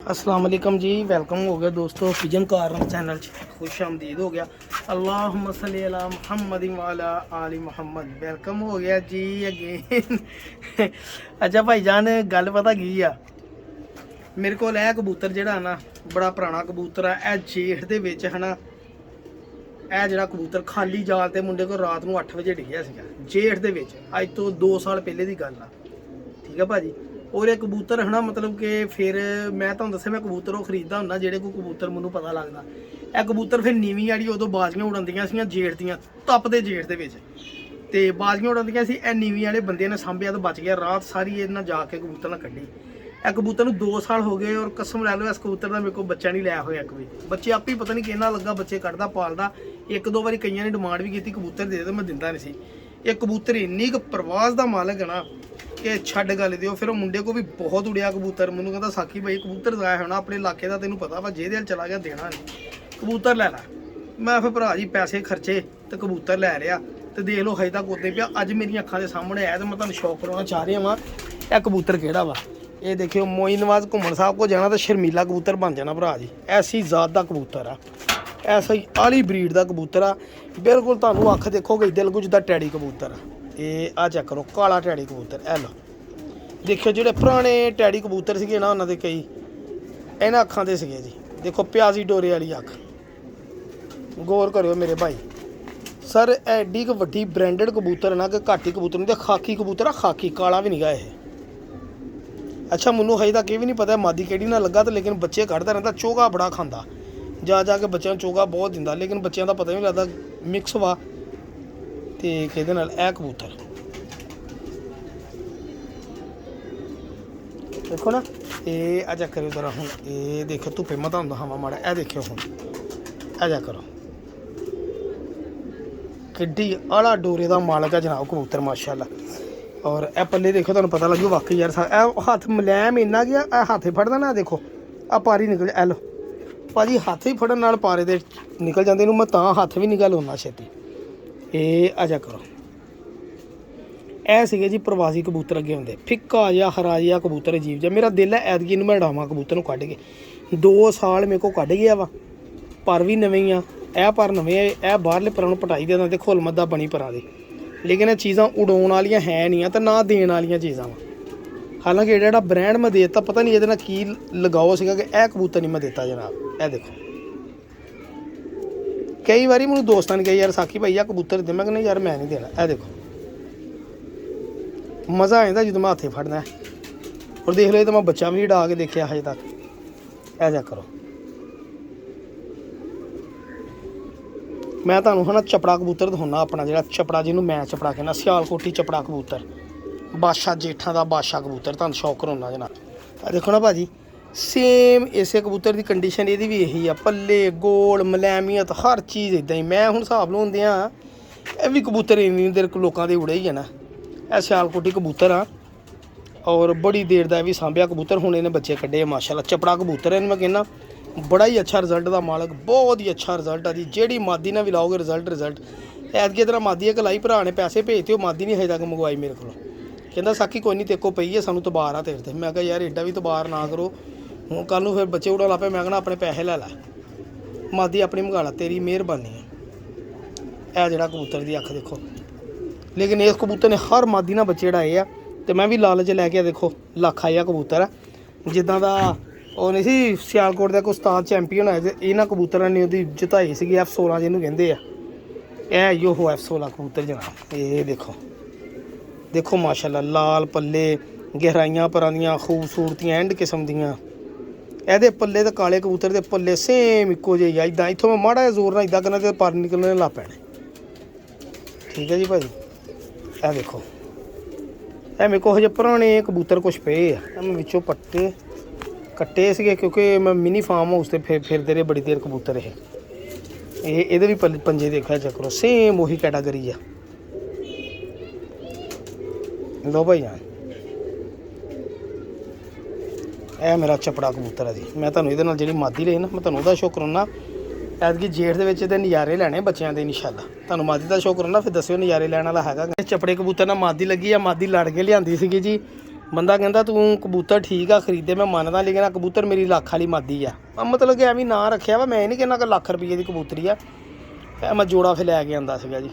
अस्सलाम वालेकुम जी, वेलकम हो गया दोस्तों पिजन कार्नर चैनल खुश आमदीद हो गया। अल्लाहुम्मा सल्ली अला मुहम्मद वाला आली मुहम्मद। वेलकम हो गया जी अगेन। अच्छा भाईजान, गल पता की आ, मेरे को कबूतर जिहड़ा ना बड़ा पुराना कबूतर है। जेठ दे विच है ना, जिहड़ा कबूतर खाली जाल ते मुंडे को रात को 8 बजे डिग्या सीगा जेठ दे विच, अज तो 2 साल पहले की गल आ। ठीक है भाजी। और एक कबूतर है ना, मतलब कि फिर मैं तुहानूं दस्सिया मैं कबूतर वो खरीददा हुंदा जेह्ड़े कोई कबूतर मैनूं पता लगदा। ਇਹ कबूतर फिर नीवी वाली उदों बाजियां उड़ांदियां सीगियां जेठ दियां, तपदे जेठ दे विच ते बाजियां उड़ांदियां सी। ਇਹ नीवी वाले बंदे ने सांभिया तो बच गया, रात सारी ये ना जाके कबूतर ना कड्ढी। ਇਹ कबूतर नूं 2 साल हो गए और कसम लै लो इस कबूतर का मेरे को बच्चा नहीं लिया होया। एक भी बच्चे आप ही पता नहीं किन्ना लगा बच्चे कढ़दा पालदा। 1-2 बारी कईयां ने डिमांड भी की कबूतर दे दे, मैं दिंदा नहीं सी। ये कबूतर इन्नी क प्रवास का मालक है ना कि छड्ड गल दिओ। फिर मुंडे को भी बहुत उड़िया कबूतर, मैनूं कहंदा साकी भाई कबूतर जाया होना अपने इलाके का, तेनों पता वा जेहदे चला गया देना नहीं, कबूतर लै लै। मैं फिर भरा जी पैसे खर्चे तो कबूतर लै लिया तो देख लो हजे तक उद्दे पिया। अज मेरी अखां दे सामने आया तो मैं तुहानूं शौक कराउणा चाह रहा वां। यह कबूतर किहड़ा वा, ये देखियो मोइन नवाज घुम्मण साहब को जाना तो शर्मीला कबूतर बन जाना भरा जी। ऐसी जात का कबूतर आ, ऐसा ही आली ब्रीड का कबूतर आ। बिल्कुल तुहानूं अख देखोगे दिल गुजदा टैडी कबूतर आ। ये आ चेक करो काला टैडी कबूतर। ए लो देखियो जिहड़े पुराने टैडी कबूतर सीगे ना, उन्हां दे कई इन्हां अखां दे सीगे जी। देखो प्याजी डोरे वाली अख, गौर करियो मेरे भाई। सर एडी क वड्डी ब्रांडेड कबूतर ना कि घाटी कबूतर नहीं, खाकी कबूतर आ, खाकी काला भी नहीं गा ये। अच्छा मैनूं हजे तक ये भी नहीं पता मादी केड़ी ना लगा तो, लेकिन बच्चे कढ़दा रहिंदा, चोगा बड़ा खांदा, जा के बच्चों नूं चोगा बहुत दिंदा, लेकिन बच्चों का पता नहीं लगता मिक्स वा ते किहदे नाल। ए कबूतर देखो ना, ये आ चेक करो जरा हुण, ये देखो धुप्पे मैं तुहानूं दिखावां माड़ा, ए देखियो हुण आ चेक करो किड्डी आला डोरे का मालक है जनाब कबूतर माशाअल्लाह। और ए पल्ले देखो तुहानूं पता लग्गू वाकई यार हाथ मुलैम इन्ना गया। ए हाथे फड़दा ना, देखो आ पारी निकल, ए लो भाजी हाथ ही फड़न नाल पारे दे निकल जांदे, इनूं मैं तां हाथ भी निकल होना छेती। ये आ चेक करो, ऐ सीगे जी प्रवासी कबूतर अगे होंदे, फिक्का जिहा हरा जिहा कबूतर अजीब जिहा। मेरा दिल है ऐतकी इनूं मैं डावां कबूतर नूं कढ के। 2 साल मेरे को कढ गया वा, पर भी नवें ही आ। ਇਹ पर नवें ਇਹ ਬਾਹਰਲੇ ਪਰਾਂ ਨੂੰ ਪਟਾਈ ਦੇ ਦਿੰਦੇ ਖੁੱਲ ਮੱਦਾ ਬਣੀ ਪਰਾਂ ਦੀ, ਲੇਕਿਨ ਇਹ ਚੀਜ਼ਾਂ ਉਡਾਉਣ ਵਾਲੀਆਂ ਹੈ ਨਹੀਂ ਆ ਤੇ ਨਾ ਦੇਣ ਵਾਲੀਆਂ ਚੀਜ਼ਾਂ ਵਾ। ਹਾਲਾਂਕਿ ਇਹ ਜਿਹੜਾ ਬ੍ਰਾਂਡ ਮੈਂ ਦੇਤਾ ਪਤਾ ਨਹੀਂ ਇਹਦੇ ਨਾਲ ਕੀ ਲਗਾਓ ਸੀਗਾ ਕਿ ਇਹ ਕਬੂਤਰ ਨਹੀਂ ਮੈਂ ਦਿੱਤਾ ਜਨਾਬ। ਇਹ ਦੇਖੋ ਕਈ ਵਾਰੀ ਮੈਨੂੰ ਦੋਸਤਾਂ ਨੇ ਕਿਹਾ ਯਾਰ ਸਾਕੀ ਭਾਈ ਆ ਕਬੂਤਰ ਦੇ, ਮੈਂ ਕਹਿੰਦਾ ਯਾਰ ਮੈਂ ਨਹੀਂ ਦੇਣਾ। ਇਹ ਦੇਖੋ ਮਜ਼ਾ ਆ ਜਾਂਦਾ ਜਦੋਂ ਮੈਂ ਹੱਥੇ ਫੜਨਾ। ਔਰ ਦੇਖ ਲਓ ਇਹ ਤਾਂ ਮੈਂ ਬੱਚਾ ਵੀ ਉਡਾ ਕੇ ਦੇਖਿਆ ਹਜੇ ਤੱਕ। ਇਹ ਚੈੱਕ ਕਰੋ, मैं तुहानूं है ना चपड़ा कबूतर दिखाउणा अपना, जिहड़ा चपड़ा जिन्हों मैं चपड़ा कहना, सियालकोटी चपड़ा कबूतर, बादशाह जेठां दा बादशाह कबूतर, तुहानूं शौक कराउणा जनाब। देखो ना भाजी सेम इसे कबूतर की कंडीशन ये भी यही आ, पल्ले गोल मलैमियत हर चीज़ इदां ही। मैं हुण हिसाब लाउण दियां ये भी कबूतर इन्नी देर लोकां दे उड़े ही है ना। यह सियालकोटी कबूतर आ और बड़ी देर दा भी सांभिया कबूतर, हुण इहने बच्चे कड्ढे माशाअल्लाह। चपड़ा कबूतर है, मैं कहना बड़ा ही अच्छा रिजल्ट का मालक, बहुत ही अच्छा रिजल्ट है जी। जेड़ी मादी ना भी लाओगे रिजल्ट। ऐतकी तरह मादी एक लाई, भरा ने पैसे भेजते हो, मादी नहीं हजे तक मंगवाई मेरे को। कहता साकी कोई नहीं तेरे को पई है, सानू तबार आ तेरे ते। मैं कहा यार एडा भी तबार ना करो, हूँ कल नूं फिर बच्चे उड़ा ला पे, मैं कहना अपने पैसे लै लै, मादी अपनी मंगा ला, तेरी मेहरबानी है। यह जड़ा कबूतर की अख देखो, लेकिन इस कबूतर ने हर मादी ना बच्चे उड़ाए आ, तो मैं भी लालच लैके देखो लख आया कबूतर है जिदा का ਉਹ ਨਹੀਂ ਸੀ ਸਿਆਲਕੋਟ ਦਾ ਇੱਕ ਉਸਤਾਦ ਚੈਂਪੀਅਨ ਹੋਇਆ, ਇਹਨਾਂ ਕਬੂਤਰਾਂ ਨੇ ਉਹਦੀ ਜਿਤਾਈ ਸੀਗੀ F16 ਜਿਹਨੂੰ ਕਹਿੰਦੇ ਆ। ਇਹ ਇਹੋ F16 ਕਬੂਤਰ ਜਨਾਬ। ਇਹ ਦੇਖੋ ਮਾਸ਼ਾਅੱਲਾ ਲਾਲ ਪੱਲੇ, ਗਹਿਰਾਈਆਂ ਪਰਾਂ ਦੀਆਂ ਖੂਬਸੂਰਤੀਆਂ ਐਂਡ ਕਿਸਮ ਦੀਆਂ। ਇਹਦੇ ਪੱਲੇ ਤੇ ਕਾਲੇ ਕਬੂਤਰ ਦੇ ਪੱਲੇ ਸੇਮ ਇੱਕੋ ਜਿਹੇ ਆ। ਇੱਦਾਂ ਇੱਥੋਂ ਮੈਂ ਮਾੜਾ ਜਿਹਾ ਜ਼ੋਰ ਨਾਲ ਇੱਦਾਂ ਕਰਨਾ ਤੇ ਪਰ ਨਿਕਲਣੇ ਲੱਗ ਪੈਣੇ। ਠੀਕ ਹੈ ਜੀ ਭਾਜੀ। ਇਹ ਦੇਖੋ ਇਹ ਮੇਰੇ ਕੋਲ ਹਜੇ ਪੁਰਾਣੇ ਕਬੂਤਰ ਕੁਛ ਪਏ ਆ, ਮੈਂ ਵਿੱਚੋਂ ਪੱਟੇ ਕੱਟੇ ਸੀਗੇ क्योंकि मैं मिनी फार्म हाउस से फिरते रहे बड़ी देर कबूतर ये भी पंजे देखा चेक करो, सेम वही कैटागरी है। लो भाई जान यह मेरा चपड़ा कबूतर है जी। मैं तुहानूं इहदे नाल जिहड़ी मादी रही ना, मैं तुहानूं उहदा शो कराउणा। ऐतकी जेठ दे विच ते नज़ारे लैणे बच्चों के इंशाअल्लाह। तुहानूं मादी दा शो कराउणा, फिर दस्सिओ नज़ारे लैण वाला हैगा। चपड़े कबूतर नाल मादी लगी आ, मादी लड़ के लिआंदी सीगी जी ਬੰਦਾ ਕਹਿੰਦਾ ਤੂੰ ਕਬੂਤਰ ਠੀਕ ਆ ਖਰੀਦੇ, ਮੈਂ ਮੰਨਦਾ, ਲੇਕਿਨ ਆ ਕਬੂਤਰ ਮੇਰੀ ਲੱਖ ਵਾਲੀ ਮਾਦੀ ਆ। ਮਤਲਬ ਕਿ ਐਵੇਂ ਨਾਂ ਰੱਖਿਆ ਵਾ, ਮੈਂ ਇਹ ਨਹੀਂ ਕਹਿੰਦਾ ਕਿ ਲੱਖ ਰੁਪਏ ਦੀ ਕਬੂਤਰੀ ਆ। ਇਹ ਮੈਂ ਜੋੜਾ ਫਿਰ ਲੈ ਕੇ ਆਂਦਾ ਸੀਗਾ ਜੀ।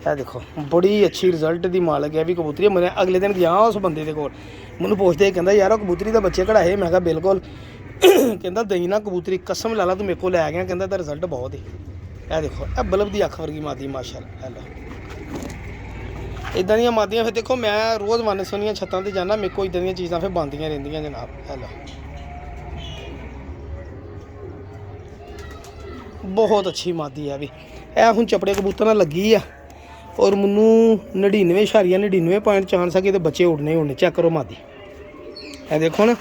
ਇਹ ਦੇਖੋ ਬੜੀ ਅੱਛੀ ਰਿਜ਼ਲਟ ਦੀ ਮਾਲਕ ਹੈ ਵੀ ਕਬੂਤਰੀ। ਮੈਂ ਅਗਲੇ ਦਿਨ ਗਿਆ ਉਸ ਬੰਦੇ ਦੇ ਕੋਲ, ਮੈਨੂੰ ਪੁੱਛਦੇ ਕਹਿੰਦਾ ਯਾਰ ਉਹ ਕਬੂਤਰੀ ਦਾ ਬੱਚੇ ਕਢਾਏ। ਮੈਂ ਕਿਹਾ ਬਿਲਕੁਲ। ਕਹਿੰਦਾ ਦਈ ਨਾ ਕਬੂਤਰੀ, ਕਸਮ ਲਾ ਲਾ ਤੂੰ ਮੇਰੇ ਕੋਲ ਲੈ ਗਿਆ। ਕਹਿੰਦਾ ਇਹਦਾ ਰਿਜ਼ਲਟ ਬਹੁਤ ਹੀ। ਇਹ ਦੇਖੋ ਇਹ ਬਲਬ ਦੀ ਅੱਖ ਵਰਗੀ ਮਾਦੀ ਮਾਸ਼ਾਅੱਲਾ। ਹੈਲੋ ਇੱਦਾਂ ਦੀਆਂ ਮਾਦੀਆਂ ਫਿਰ ਦੇਖੋ ਮੈਂ ਰੋਜ਼ ਵੰਨ ਸੁਣੀਆਂ ਛੱਤਾਂ 'ਤੇ ਜਾਂਦਾ, ਮੇਰੇ ਕੋਲ ਇੱਦਾਂ ਦੀਆਂ ਚੀਜ਼ਾਂ ਫਿਰ ਬਣਦੀਆਂ ਰਹਿੰਦੀਆਂ ਜਨਾਬ। ਹੈਲੋ ਬਹੁਤ ਅੱਛੀ ਮਾਦੀ ਆ ਵੀ। ਇਹ ਹੁਣ ਚਪੜੇ ਕਬੂਤਰ ਨਾਲ ਲੱਗੀ ਆ ਔਰ ਮੈਨੂੰ 99.99% ਚਾਂਸ ਆ ਕਿ ਇਹਦੇ ਬੱਚੇ ਉੜਨੇ ਹੀ ਉੜਨੇ। ਚੈੱਕ ਕਰੋ ਮਾਦੀ, ਇਹ ਦੇਖੋ ਨਾ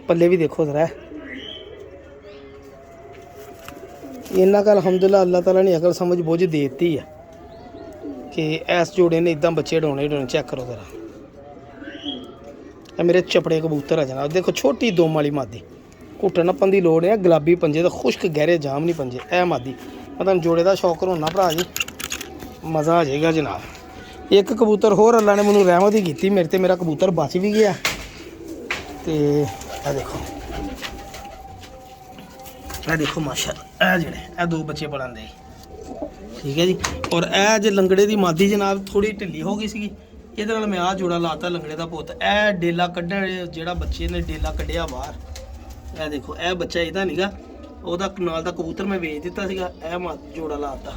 ਪੱਲੇ ਵੀ ਦੇਖੋ ਜ਼ਰਾ। ਇਹਨਾਂ ਕੁ ਅਲਹਮਦੁਲਿਲਾ ਅੱਲਾਹ ਤਾਲਾ ਨੇ ਅਕਲ ਸਮਝ ਬੁੱਝ ਦੇ ਦਿੱਤੀ ਆ ਕਿ ਇਸ ਜੋੜੇ ਨੇ ਇਦਾਂ ਬੱਚੇ ਉਡਾਉਣੇ ਹੀ ਉਡਾਉਣੇ। ਚੈੱਕ ਕਰੋ ਜ਼ਰਾ, ਇਹ ਮੇਰੇ ਚਪੜੇ ਕਬੂਤਰ ਆ ਜਨਾਬ। ਦੇਖੋ ਛੋਟੀ ਦੁਮ ਵਾਲੀ ਮਾਦੀ, ਘੁੱਟਣ ਨੱਪਣ ਦੀ ਲੋੜ ਹੈ। ਗੁਲਾਬੀ ਪੰਜੇ ਦਾ ਖੁਸ਼ਕ ਗਹਿਰੇ ਜਾਮ ਨਹੀਂ ਪੰਜੇ। ਇਹ ਮਾਦੀ ਮੈਂ ਤੁਹਾਨੂੰ ਜੋੜੇ ਦਾ ਸ਼ੌਕ ਕਰਾਉਣਾ ਭਰਾ ਜੀ, ਮਜ਼ਾ ਆ ਜਾਏਗਾ ਜਨਾਬ। ਇੱਕ ਕਬੂਤਰ ਹੋਰ ਅੱਲਾ ਨੇ ਮੈਨੂੰ ਰਹਿਮਤ ਹੀ ਕੀਤੀ ਮੇਰੇ ਤੇ, ਮੇਰਾ ਕਬੂਤਰ ਬਚ ਵੀ ਗਿਆ। ਤੇ ਇਹ ਦੇਖੋ, ਇਹ ਦੇਖੋ ਮਾਸ਼ਾਅੱਲਾ, ਇਹ ਜਿਹੜੇ ਇਹ ਦੋ ਬੱਚੇ ਪੜਾਉਂਦੇ, ਠੀਕ ਹੈ ਜੀ। ਔਰ ਇਹ ਜੇ ਲੰਗੜੇ ਦੀ ਮਾਦੀ ਜਨਾਬ ਥੋੜੀ ਢਿੱਲੀ ਹੋ ਗਈ ਸੀਗੀ, ਇਹਦੇ ਨਾਲ ਮੈਂ ਆਹ ਜੋੜਾ ਲਾਤਾ ਲੰਗੜੇ ਦਾ ਪੁੱਤ। ਇਹ ਡੇਲਾ ਕੱਢਣ ਜਿਹੜਾ ਬੱਚੇ ਨੇ ਡੇਲਾ ਕੱਢਿਆ ਬਾਹਰ, ਇਹ ਦੇਖੋ ਇਹ ਬੱਚਾ ਇਹਦਾ ਨੀਗਾ, ਉਹਦਾ ਨਾਲ ਦਾ ਕਬੂਤਰ ਮੈਂ ਵੇਚ ਦਿੱਤਾ ਸੀਗਾ। ਇਹ ਜੋੜਾ ਲਾਤਾ।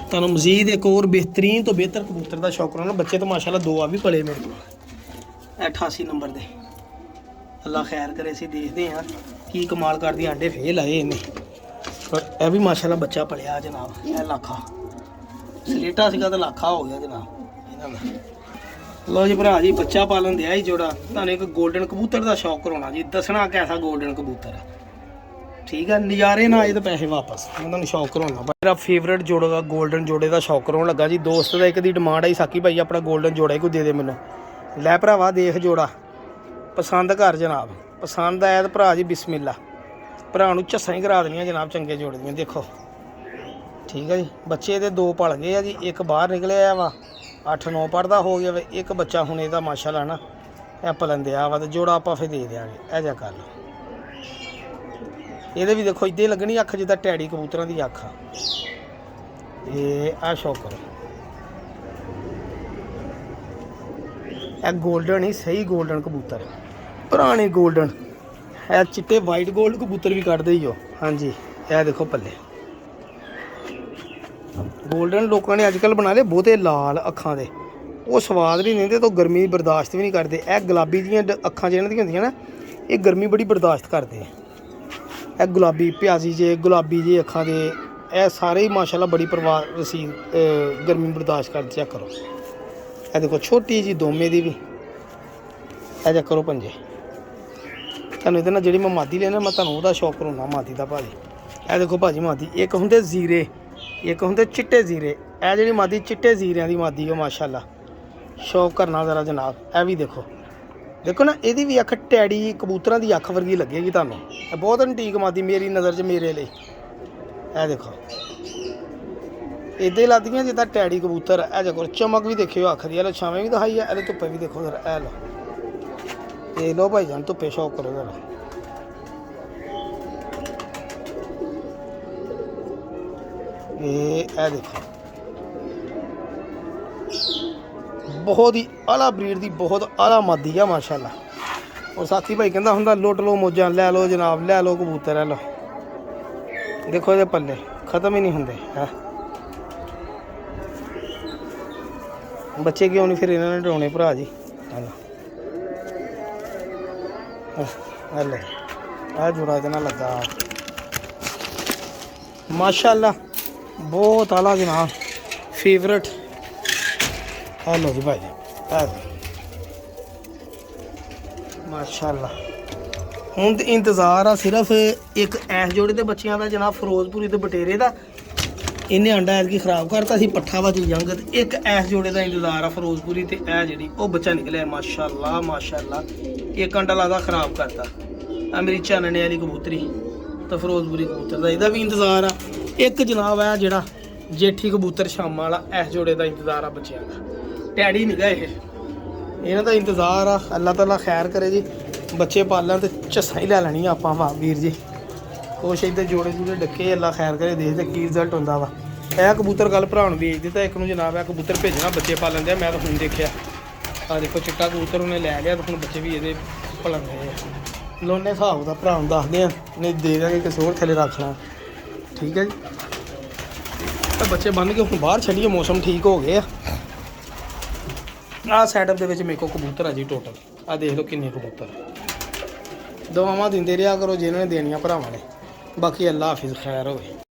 ਤੁਹਾਨੂੰ ਮਜ਼ੀਦ ਇੱਕ ਹੋਰ ਬਿਹਤਰੀਨ ਤੋਂ ਬਿਹਤਰ ਕਬੂਤਰ ਦਾ ਸ਼ੌਕ ਕਰਾਉਣਾ। ਬੱਚੇ ਤਾਂ ਮਾਸ਼ਾਅੱਲਾ ਦੋ ਆ ਵੀ ਪਲੇ ਮੇਰੇ ਕੋਲ। 88 ਨੰਬਰ ਦੇ, ਅੱਲਾ ਖੈਰ ਕਰੇ। ਅਸੀਂ ਦੇਖਦੇ ਹਾਂ ਕੀ ਕਮਾਲ ਕਰਦੀ। ਆਂਡੇ ਫੇਲ ਲਾਏ ਇਹਨੇ, ਪਰ ਇਹ ਵੀ ਮਾਸ਼ਾਅੱਲਾ ਬੱਚਾ ਪਲਿਆ ਜਨਾਬ। ਇਹ ਲਾਖਾ ਸਲੇਟਾ ਸੀਗਾ ਤਾਂ ਲਾਖਾ ਹੋ ਗਿਆ ਜਨਾਬ ਇਹਨਾਂ ਦਾ। ਲੋ ਜੀ ਭਰਾ ਜੀ, ਬੱਚਾ ਪਾਲਣ ਦਿਆ ਹੀ ਜੋੜਾ। ਤੁਹਾਨੂੰ ਇੱਕ ਗੋਲਡਨ ਕਬੂਤਰ ਦਾ ਸ਼ੌਕ ਕਰਾਉਣਾ ਜੀ, ਦੱਸਣਾ ਕੈਸਾ ਗੋਲਡਨ ਕਬੂਤਰ ਹੈ, ਠੀਕ ਹੈ। ਨਜ਼ਾਰੇ ਨਾ ਆਏ ਤਾਂ ਪੈਸੇ ਵਾਪਸ। ਮੈਂ ਤੁਹਾਨੂੰ ਸ਼ੌਕ ਕਰਾਉਣਾ। ਮੇਰਾ ਫੇਵਰੇਟ ਜੋੜਾ ਦਾ ਗੋਲਡਨ ਜੋੜੇ ਦਾ ਸ਼ੌਕ ਕਰਾਉਣ ਲੱਗਾ ਜੀ। ਦੋਸਤ ਦਾ ਇੱਕ ਦੀ ਡਿਮਾਂਡ ਆਈ, ਸਾਕੀ ਭਾਈ ਆਪਣਾ ਗੋਲਡਨ ਜੋੜਾ ਹੀ ਕੋਈ ਦੇ ਦੇ ਮੈਨੂੰ। ਲੈ ਭਰਾਵਾ ਦੇਖ ਜੋੜਾ, ਪਸੰਦ ਕਰ ਜਨਾਬ। ਪਸੰਦ ਆਇਆ ਤਾਂ ਭਰਾ ਜੀ ਬਿਸਮਿਲ੍ਲਾ, ਭਰਾ ਨੂੰ ਝੱਸਾਂ ਹੀ ਕਰਾ ਦੇਣੀਆਂ ਜਨਾਬ ਚੰਗੇ ਜੋੜੇ ਦੀਆਂ। ਦੇਖੋ ਠੀਕ ਹੈ ਜੀ। ਬੱਚੇ ਇਹਦੇ ਦੋ ਪਲ ਗਏ ਆ ਜੀ, ਇੱਕ ਬਾਹਰ ਨਿਕਲਿਆ ਵਾ 8-9 ਪੜਦਾ ਹੋ ਗਿਆ ਵਾ, ਇੱਕ ਬੱਚਾ ਹੁਣ ਇਹਦਾ ਮਾਸ਼ਾਅੱਲਾ ਨਾ ਇਹ ਪਲਣ ਦਿਆ ਵਾ। ਤੇ ਜੋੜਾ ਆਪਾਂ ਫਿਰ ਦੇ ਦਿਆਂਗੇ। ਇਹ ਜਿਹਾ ਕਰ ਲਓ। ਇਹਦੇ ਵੀ ਦੇਖੋ ਇੱਦਾਂ ਹੀ ਲੱਗਣੀ ਅੱਖ ਜਿੱਦਾਂ ਟੈਡੀ ਕਬੂਤਰਾਂ ਦੀ ਅੱਖ ਆ। ਇਹ ਆ ਸ਼ੌਕ ਕਰੋ। ਇਹ ਗੋਲਡਨ ਹੀ ਸਹੀ ਗੋਲਡਨ ਕਬੂਤਰ, ਪੁਰਾਣੇ ਗੋਲਡਨ। ਇਹ ਚਿੱਟੇ ਵਾਈਟ ਗੋਲਡ ਕਬੂਤਰ ਵੀ ਕੱਢਦੇ ਹੀ ਹੋ। ਹਾਂਜੀ ਇਹ ਦੇਖੋ ਪੱਲੇ ਗੋਲਡਨ। ਲੋਕਾਂ ਨੇ ਅੱਜ ਕੱਲ੍ਹ ਬਣਾ ਲਏ ਬਹੁਤੇ ਲਾਲ ਅੱਖਾਂ ਦੇ, ਉਹ ਸਵਾਦ ਨਹੀਂ ਦਿੰਦੇ ਤਾਂ ਗਰਮੀ ਬਰਦਾਸ਼ਤ ਵੀ ਨਹੀਂ ਕਰਦੇ। ਇਹ ਗੁਲਾਬੀ ਦੀਆਂ ਅੱਖਾਂ ਜਿਹਨਾਂ ਦੀਆਂ ਹੁੰਦੀਆਂ ਨਾ, ਇਹ ਗਰਮੀ ਬੜੀ ਬਰਦਾਸ਼ਤ ਕਰਦੇ ਆ। ਇਹ ਗੁਲਾਬੀ ਪਿਆਜ਼ੀ ਜੇ ਗੁਲਾਬੀ ਜੇ ਅੱਖਾਂ ਦੇ, ਇਹ ਸਾਰੇ ਹੀ ਮਾਸ਼ਾਅੱਲਾ ਬੜੀ ਪਰਵਾਹ ਰਸੀਦ ਗਰਮੀ ਬਰਦਾਸ਼ਤ ਕਰਦੇ। ਚੈੱਕ ਕਰੋ, ਇਹ ਦੇਖੋ ਛੋਟੀ ਜੀ ਦੋਮੇ ਦੀ ਵੀ। ਇਹ ਚੈੱਕ ਕਰੋ ਪੰਜੇ। ਤੁਹਾਨੂੰ ਇਹਦੇ ਨਾਲ ਜਿਹੜੀ ਮੈਂ ਮਾਦੀ ਲੈਣਾ, ਮੈਂ ਤੁਹਾਨੂੰ ਉਹਦਾ ਸ਼ੌਕ ਕਰਾਉਣਾ ਮਾਦੀ ਦਾ ਭਾਜੀ। ਇਹ ਦੇਖੋ ਭਾਜੀ ਮਾਦੀ, ਇੱਕ ਹੁੰਦੇ ਜ਼ੀਰੇ, ਇੱਕ ਹੁੰਦੇ ਚਿੱਟੇ ਜ਼ੀਰੇ। ਇਹ ਜਿਹੜੀ ਮਾਦੀ ਚਿੱਟੇ ਜ਼ੀਰਿਆਂ ਦੀ ਮਾਦੀ ਉਹ ਮਾਸ਼ਾਅੱਲਾ ਸ਼ੌਕ ਕਰਨਾ ਜ਼ਰਾ ਜਨਾਬ। ਇਹ ਵੀ ਦੇਖੋ, ਦੇਖੋ ਨਾ ਇਹਦੀ ਵੀ ਅੱਖ ਟੈਡੀ ਕਬੂਤਰਾਂ ਦੀ ਅੱਖ ਵਰਗੀ ਲੱਗੇਗੀ ਤੁਹਾਨੂੰ। ਇਹ ਬਹੁਤ ਐਂਟੀਕ ਮਾਦੀ ਮੇਰੀ ਨਜ਼ਰ 'ਚ, ਮੇਰੇ ਲਈ। ਇਹ ਦੇਖੋ ਇੱਦਾਂ ਹੀ ਲੱਗਦੀਆਂ ਜਿੱਦਾਂ ਟੈਡੀ ਕਬੂਤਰ। ਇਹ ਦੇਖੋ ਚਮਕ ਵੀ ਦੇਖਿਓ ਅੱਖ ਦੀ। ਇਹ ਲੋ ਛਾਵੇਂ ਵੀ ਦਿਖਾਈ ਹੈ, ਇਹਦੇ ਧੁੱਪੇ ਵੀ ਦੇਖੋ ਜ਼ਰਾ। ਇਹ ਲੋ, ਇਹ ਲੋ ਭਾਈ ਜਾਨ ਧੁੱਪੇ ਸ਼ੌਕ ਕਰੋ ਜ਼ਰਾ। ਇਹ ਦੇਖੋ ਬਹੁਤ ਹੀ ਆਲਾ ਬਰੀਡ ਦੀ ਬਹੁਤ ਆਲਾ ਮਾਦੀ ਆ ਮਾਸ਼ਾਅੱਲਾ। ਔਰ ਸਾਥੀ ਭਾਈ ਕਹਿੰਦਾ ਹੁੰਦਾ ਲੁੱਟ ਲਓ ਮੋਜਾਂ, ਲੈ ਲਓ ਜਨਾਬ, ਲੈ ਲਓ ਕਬੂਤਰ। ਲੈ ਲਓ ਦੇਖੋ ਇਹਦੇ ਪੱਲੇ ਖਤਮ ਹੀ ਨਹੀਂ ਹੁੰਦੇ ਹੈ। ਬੱਚੇ ਕਿਉਂ ਨਹੀਂ ਫਿਰ ਇਹਨਾਂ ਨੇ ਡਰਾਉਣੇ ਭਰਾ ਜੀ। ਹਲੇ ਆ ਜੋੜਾ ਇਹਦੇ ਨਾਲ ਲੱਗਾ ਮਾਸ਼ਾਅੱਲਾ, ਬਹੁਤ ਆਲਾ ਜਨਾਬ, ਫੇਵਰਟ। हेलो जी भाई माशाअल्लाह। हूँ तो इंतज़ार आ सिर्फ एक ऐस जोड़े के बच्चों का जनाब फिरोजपुरी तो बटेरे का। इन्हें अंडा ऐतकी खराब करता सी पट्ठा वा जंग। एक ऐस जोड़े का इंतज़ार आ फिरोजपुरी तो यह जी बच्चा निकलिया माशाअल्लाह माशाअल्लाह। एक अंडा लादा खराब करता। आ मेरी चानने वाली कबूतरी तो फिरोजपुरी कबूतर का यदा भी इंतज़ार आ। एक जनाब है जोड़ा जेठी कबूतर शामा वाला, इस जोड़े का इंतज़ार आ बच्चों का। टैडी नहीं गए ਇਹਨਾਂ ਦਾ ਇੰਤਜ਼ਾਰ ਆ। ਅੱਲਾਹ ਤਾਲਾ ਖੈਰ ਕਰੇ ਜੀ। ਬੱਚੇ ਪਾਲਣ ਤੇ ਝੱਸਾਂ ਹੀ ਲੈ ਲੈਣੀ ਆਪਾਂ ਵਾ ਵੀਰ ਜੀ। ਕੁਛ ਇੱਧਰ ਜੋੜੇ ਜੂੜੇ ਡੱਕੇ, ਅੱਲਾਹ ਖੈਰ ਕਰੇ, ਦੇਖਦੇ ਕੀ ਰਿਜ਼ਲਟ ਹੁੰਦਾ ਵਾ। ਇਹ ਕਬੂਤਰ ਕੱਲ ਭਰਾ ਨੂੰ ਵੇਚ ਦਿੱਤਾ, ਇੱਕ ਨੂੰ ਜਨਾਬ ਇਹ ਕਬੂਤਰ ਭੇਜਣਾ ਬੱਚੇ ਪਾਲਣ ਦੇ। ਮੈਂ ਤਾਂ ਹੁਣ ਦੇਖਿਆ ਆ ਦੇਖੋ ਚਿੱਟਾ ਕਬੂਤਰ ਉਹਨੇ ਲੈ ਲਿਆ, ਤੇ ਹੁਣ ਬੱਚੇ ਵੀ ਇਹਦੇ ਭਲਣ ਦੇ ਆ। ਲੋਨੇ ਹਿਸਾਬ ਦਾ ਭਰਾ ਨੂੰ ਦੱਸਦੇ ਆ, ਨਹੀਂ ਦੇ ਦਾਂਗੇ ਕਿਸੇ ਹੋਰ ਥੱਲੇ ਰੱਖ ਲਾਂ। ਠੀਕ ਹੈ ਜੀ। ਤਾਂ ਬੱਚੇ ਬੰਨ ਕੇ ਹੁਣ ਬਾਹਰ ਛੱਡੀਏ, ਮੌਸਮ ਠੀਕ ਹੋ ਗਏ ਆ। ਆਹ ਸੈਟਅਪ ਦੇ ਵਿੱਚ ਮੇਰੇ ਕੋਲ ਕਬੂਤਰ ਆ ਜੀ ਟੋਟਲ। ਆਹ ਦੇਖ ਲਓ ਕਿੰਨੇ ਕਬੂਤਰ। ਦੁਆਵਾਂ ਦਿੰਦੇ ਰਿਹਾ ਕਰੋ ਜਿਹਨਾਂ ਨੇ ਦੇਣੀਆਂ ਭਰਾਵਾਂ ਨੇ। ਬਾਕੀ ਅੱਲਾ ਹਾਫਿਜ਼, ਖੈਰ ਹੋਵੇ।